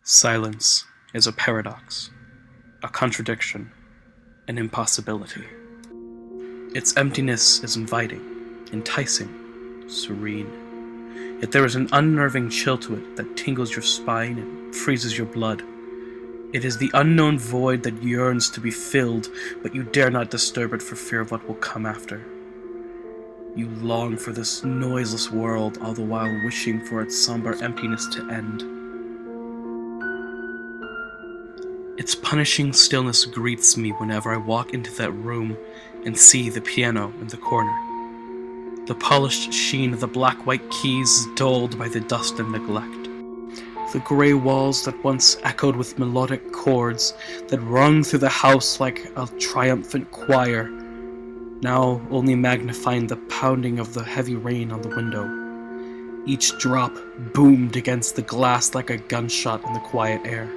Silence is a paradox, a contradiction, an impossibility. Its emptiness is inviting, enticing, serene. Yet there is an unnerving chill to it that tingles your spine and freezes your blood. It is the unknown void that yearns to be filled, but you dare not disturb it for fear of what will come after. You long for this noiseless world, all the while wishing for its somber emptiness to end. Its punishing stillness greets me whenever I walk into that room and see the piano in the corner. The polished sheen of the black-white keys is dulled by the dust and neglect. The grey walls that once echoed with melodic chords that rung through the house like a triumphant choir, now only magnifying the pounding of the heavy rain on the window. Each drop boomed against the glass like a gunshot in the quiet air.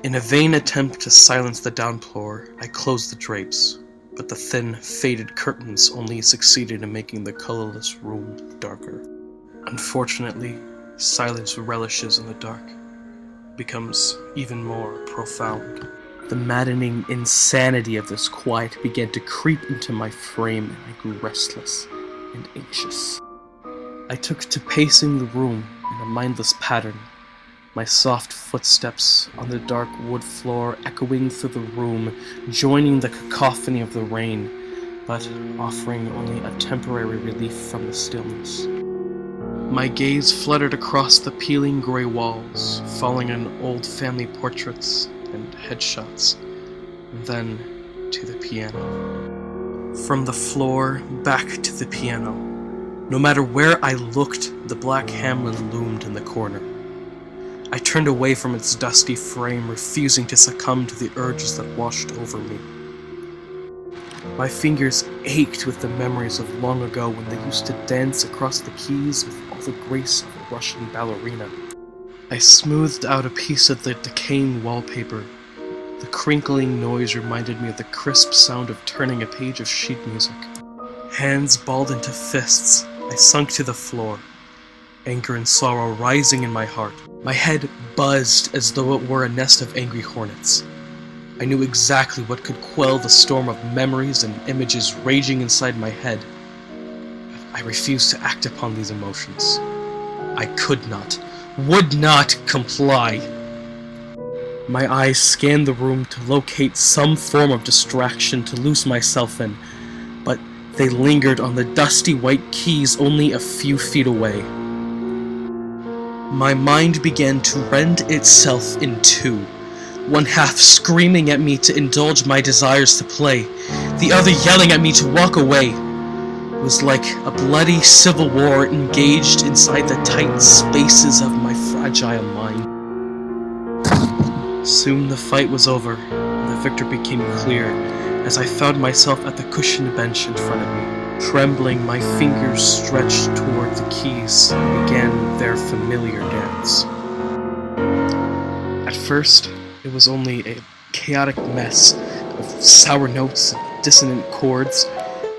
In a vain attempt to silence the downpour, I closed the drapes, but the thin, faded curtains only succeeded in making the colorless room darker. Unfortunately, silence relishes in the dark, becomes even more profound. The maddening insanity of this quiet began to creep into my frame, and I grew restless and anxious. I took to pacing the room in a mindless pattern, my soft footsteps on the dark wood floor echoing through the room, joining the cacophony of the rain, but offering only a temporary relief from the stillness. My gaze fluttered across the peeling gray walls, falling on old family portraits and headshots, and then to the piano. From the floor back to the piano. No matter where I looked, the black Hamlin loomed in the corner. I turned away from its dusty frame, refusing to succumb to the urges that washed over me. My fingers ached with the memories of long ago when they used to dance across the keys with all the grace of a Russian ballerina. I smoothed out a piece of the decaying wallpaper. The crinkling noise reminded me of the crisp sound of turning a page of sheet music. Hands balled into fists, I sunk to the floor, anger and sorrow rising in my heart. My head buzzed as though it were a nest of angry hornets. I knew exactly what could quell the storm of memories and images raging inside my head. But I refused to act upon these emotions. I could not, would not comply. My eyes scanned the room to locate some form of distraction to lose myself in, but they lingered on the dusty white keys only a few feet away. My mind began to rend itself in two, one half screaming at me to indulge my desires to play, the other yelling at me to walk away. It was like a bloody civil war engaged inside the tight spaces of my fragile mind. Soon the fight was over, and the victor became clear as I found myself at the cushioned bench in front of me. Trembling, my fingers stretched toward the keys and began their familiar dance. At first, it was only a chaotic mess of sour notes and dissonant chords,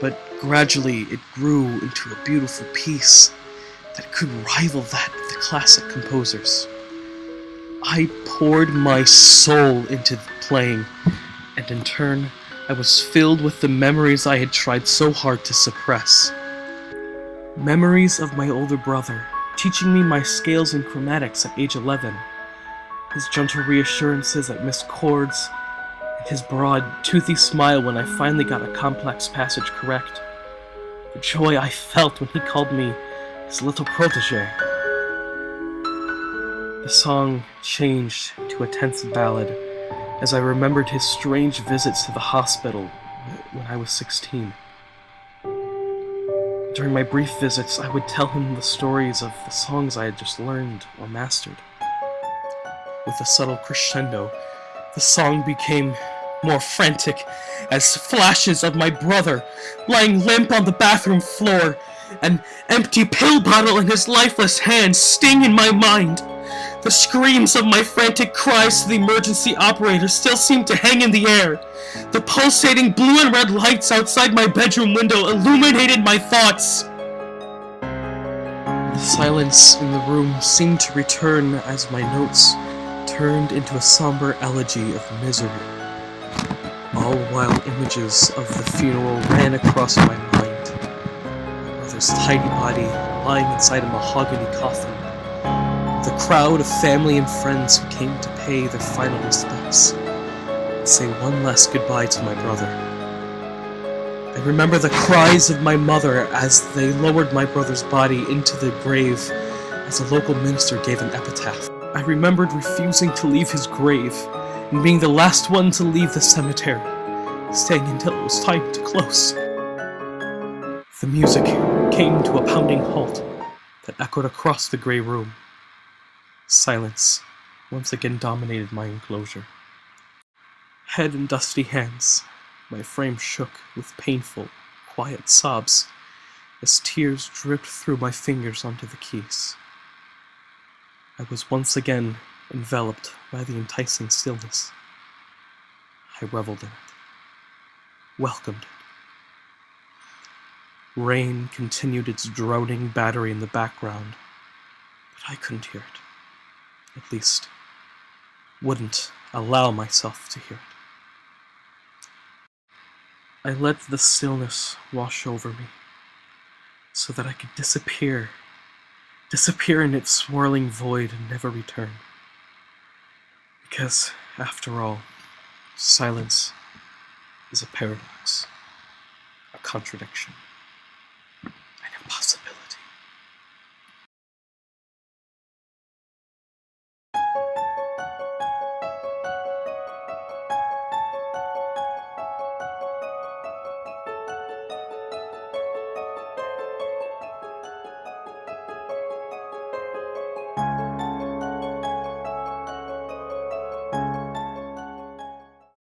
but gradually it grew into a beautiful piece that could rival that of the classic composers. I poured my soul into the playing, and in turn, I was filled with the memories I had tried so hard to suppress. Memories of my older brother, teaching me my scales and chromatics at age 11, his gentle reassurances at missed chords, and his broad, toothy smile when I finally got a complex passage correct. The joy I felt when he called me his little protege. The song changed to a tense ballad as I remembered his strange visits to the hospital when I was 16. During my brief visits, I would tell him the stories of the songs I had just learned or mastered. With a subtle crescendo, the song became more frantic as flashes of my brother lying limp on the bathroom floor, an empty pill bottle in his lifeless hand sting in my mind. The screams of my frantic cries to the emergency operator still seemed to hang in the air. The pulsating blue and red lights outside my bedroom window illuminated my thoughts. The silence in the room seemed to return as my notes turned into a somber elegy of misery, all while images of the funeral ran across my mind. My brother's tidy body lying inside a mahogany coffin, the crowd of family and friends who came to pay their final respects and say one last goodbye to my brother. I remember the cries of my mother as they lowered my brother's body into the grave as a local minister gave an epitaph. I remembered refusing to leave his grave and being the last one to leave the cemetery, staying until it was time to close. The music came to a pounding halt that echoed across the grey room. Silence once again dominated my enclosure. Head in dusty hands, my frame shook with painful, quiet sobs as tears dripped through my fingers onto the keys. I was once again enveloped by the enticing stillness. I reveled in it, welcomed it. Rain continued its droning battery in the background, but I couldn't hear it. At least, wouldn't allow myself to hear it. I let the stillness wash over me, so that I could disappear in its swirling void and never return. Because, after all, silence is a paradox, a contradiction.